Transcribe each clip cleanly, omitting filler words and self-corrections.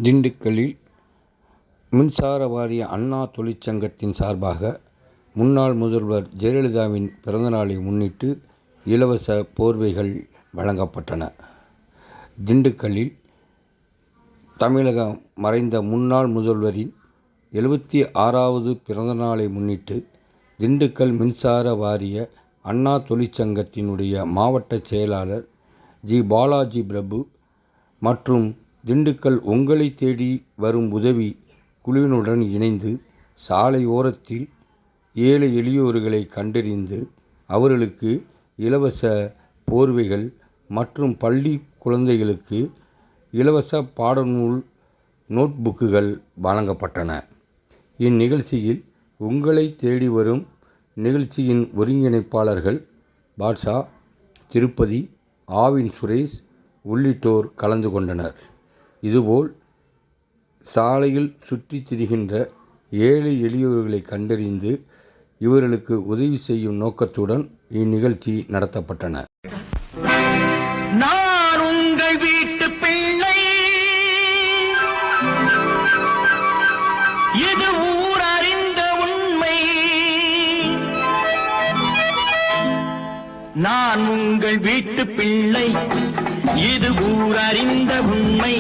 திண்டுக்கல்லில் மின்சார வாரிய அண்ணா தொழிற்சங்கத்தின் சார்பாக முன்னாள் முதல்வர் ஜெயலலிதாவின் பிறந்தநாளை முன்னிட்டு இலவச போர்வைகள் வழங்கப்பட்டன. திண்டுக்கல்லில் தமிழகம் மறைந்த முன்னாள் முதல்வரின் 76வது பிறந்தநாளை முன்னிட்டு திண்டுக்கல் மின்சார வாரிய அண்ணா தொழிற்சங்கத்தினுடைய மாவட்ட செயலாளர் ஜி. பாலாஜி பிரபு மற்றும் திண்டுக்கல் உங்களை தேடி வரும் உதவி குழுவினுடன் இணைந்து சாலையோரத்தில் ஏழை எளியோர்களை கண்டறிந்து அவர்களுக்கு இலவச போர்வைகள் மற்றும் பள்ளி குழந்தைகளுக்கு இலவச பாடநூல் நோட்புக்குகள் வழங்கப்பட்டன. இந்நிகழ்ச்சியில் உங்களை தேடி வரும் நிகழ்ச்சியின் ஒருங்கிணைப்பாளர்கள் பாட்ஷா, திருப்பதி, ஆவின் சுரேஷ் உள்ளிட்டோர் கலந்து கொண்டனர். இதுபோல் சாலையில் சுற்றித் திரிகின்ற ஏழை எளியோர்களை கண்டறிந்து இவர்களுக்கு உதவி செய்யும் நோக்கத்துடன் இந்நிகழ்ச்சி நடத்தப்பட்டன. நான் உங்கள் வீட்டு பிள்ளை, இது ஊர் அறிந்த உண்மை. நான் உங்கள் வீட்டு பிள்ளை, இது ஊர் அறிந்த உண்மை.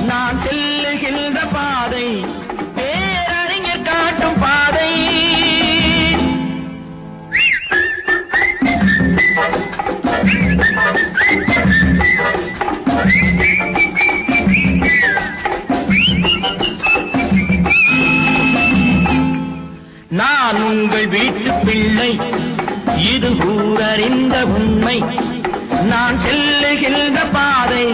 நான் செல்லுகின்ற பாதை பேரறிஞர் காட்டும் பாதை. நான் உங்கள் வீட்டு பிள்ளை, இது ஊரறிந்த உண்மை. நான் செல்லுகின்ற பாதை